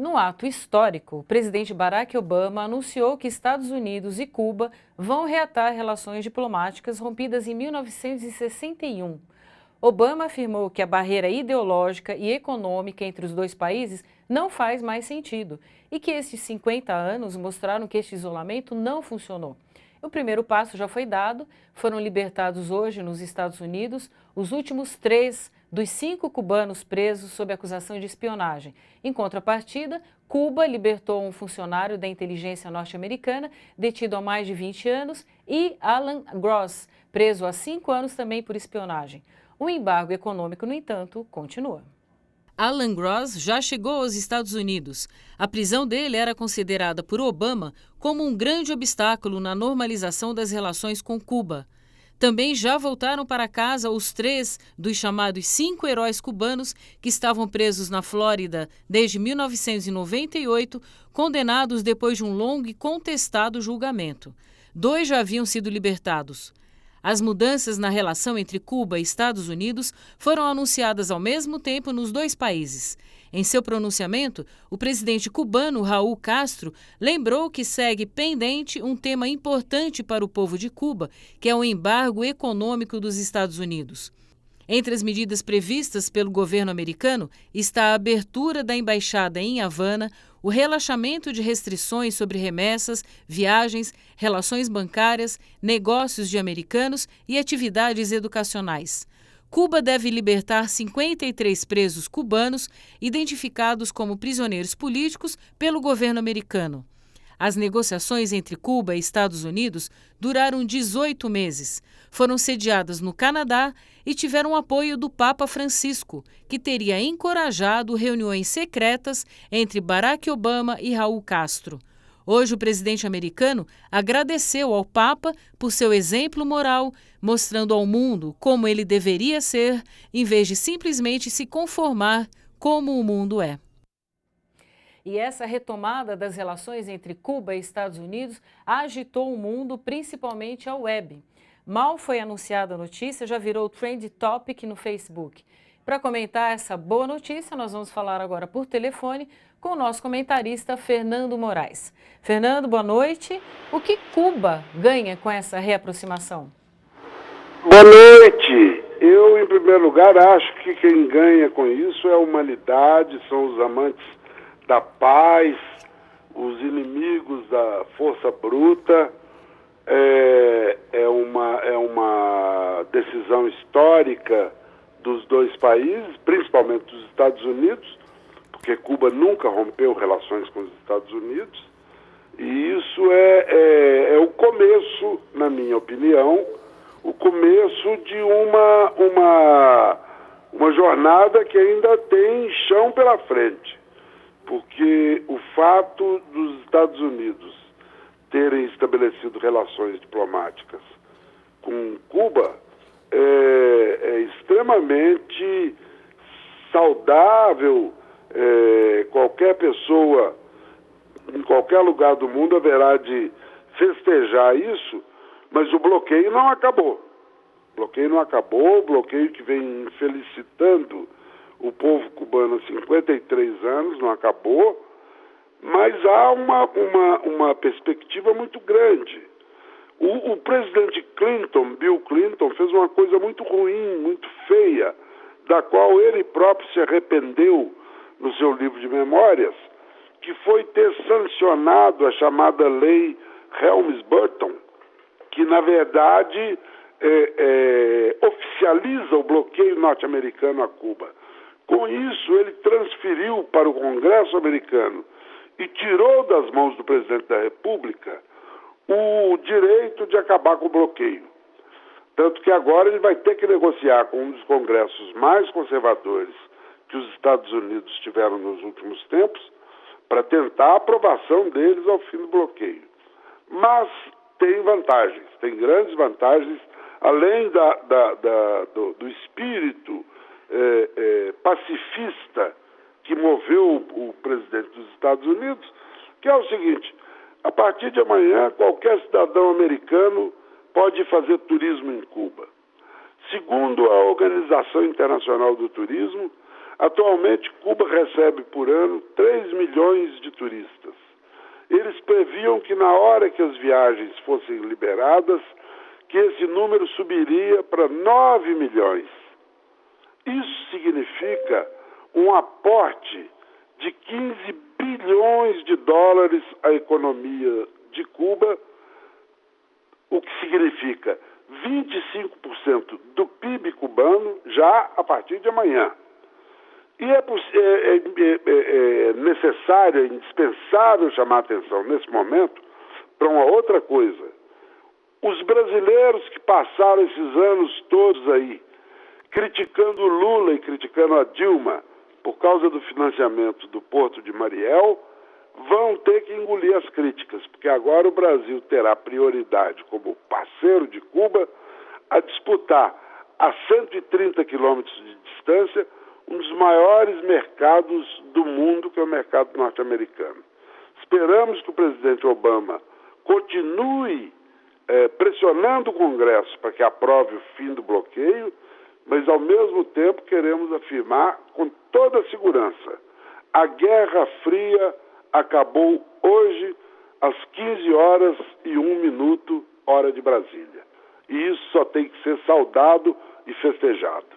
Num ato histórico, o presidente Barack Obama anunciou que Estados Unidos e Cuba vão reatar relações diplomáticas rompidas em 1961. Obama afirmou que a barreira ideológica e econômica entre os dois países não faz mais sentido e que estes 50 anos mostraram que este isolamento não funcionou. O primeiro passo já foi dado, foram libertados hoje nos Estados Unidos os últimos 3 dos 5 cubanos presos sob acusação de espionagem. Em contrapartida, Cuba libertou um funcionário da inteligência norte-americana detido há mais de 20 anos e Alan Gross, preso há 5 anos também por espionagem. O embargo econômico, no entanto, continua. Alan Gross já chegou aos Estados Unidos. A prisão dele era considerada por Obama como um grande obstáculo na normalização das relações com Cuba. Também já voltaram para casa os 3 dos chamados 5 heróis cubanos que estavam presos na Flórida desde 1998, condenados depois de um longo e contestado julgamento. 2 já haviam sido libertados. As mudanças na relação entre Cuba e Estados Unidos foram anunciadas ao mesmo tempo nos dois países. Em seu pronunciamento, o presidente cubano Raul Castro lembrou que segue pendente um tema importante para o povo de Cuba, que é o embargo econômico dos Estados Unidos. Entre as medidas previstas pelo governo americano está a abertura da embaixada em Havana, o relaxamento de restrições sobre remessas, viagens, relações bancárias, negócios de americanos e atividades educacionais. Cuba deve libertar 53 presos cubanos, identificados como prisioneiros políticos pelo governo americano. As negociações entre Cuba e Estados Unidos duraram 18 meses. Foram sediadas no Canadá e tiveram apoio do Papa Francisco, que teria encorajado reuniões secretas entre Barack Obama e Raul Castro. Hoje, o presidente americano agradeceu ao Papa por seu exemplo moral, mostrando ao mundo como ele deveria ser, em vez de simplesmente se conformar como o mundo é. E essa retomada das relações entre Cuba e Estados Unidos agitou o mundo, principalmente a web. Mal foi anunciada a notícia, já virou trend topic no Facebook. Para comentar essa boa notícia, nós vamos falar agora por telefone com o nosso comentarista Fernando Moraes. Fernando, boa noite. O que Cuba ganha com essa reaproximação? Boa noite. Eu, em primeiro lugar, acho que quem ganha com isso é a humanidade, são os amantes da paz, os inimigos da força bruta. É uma decisão histórica dos dois países, principalmente dos Estados Unidos, porque Cuba nunca rompeu relações com os Estados Unidos, e isso é o começo, na minha opinião, o começo de uma jornada que ainda tem chão pela frente, porque o fato dos Estados Unidos terem estabelecido relações diplomáticas com Cuba é extremamente saudável. Qualquer pessoa em qualquer lugar do mundo haverá de festejar isso, mas o bloqueio não acabou. O bloqueio não acabou, o bloqueio que vem felicitando o povo cubano há 53 anos não acabou, mas há uma perspectiva muito grande. O presidente Clinton, Bill Clinton, fez uma coisa muito ruim, muito feia, da qual ele próprio se arrependeu no seu livro de memórias, que foi ter sancionado a chamada Lei Helms-Burton, que, na verdade, oficializa o bloqueio norte-americano a Cuba. Com isso, ele transferiu para o Congresso americano e tirou das mãos do presidente da República o direito de acabar com o bloqueio. Tanto que agora ele vai ter que negociar com um dos congressos mais conservadores que os Estados Unidos tiveram nos últimos tempos para tentar a aprovação deles ao fim do bloqueio. Mas tem vantagens, tem grandes vantagens, além do espírito pacifista que moveu o presidente dos Estados Unidos, que é o seguinte: a partir de amanhã, qualquer cidadão americano pode fazer turismo em Cuba. Segundo a Organização Internacional do Turismo, Atualmente, Cuba recebe por ano 3 milhões de turistas. Eles previam que na hora que as viagens fossem liberadas, que esse número subiria para 9 milhões. Isso significa um aporte de 15 bilhões de dólares à economia de Cuba, o que significa 25% do PIB cubano já a partir de amanhã. E é necessário, é indispensável chamar a atenção nesse momento para uma outra coisa. Os brasileiros que passaram esses anos todos aí criticando o Lula e criticando a Dilma por causa do financiamento do Porto de Mariel, vão ter que engolir as críticas, porque agora o Brasil terá prioridade como parceiro de Cuba a disputar a 130 quilômetros de distância um dos maiores mercados do mundo, que é o mercado norte-americano. Esperamos que o presidente Obama continue pressionando o Congresso para que aprove o fim do bloqueio, mas ao mesmo tempo queremos afirmar com toda a segurança: a Guerra Fria acabou hoje às 15 horas e 1 minuto, hora de Brasília. E isso só tem que ser saudado e festejado.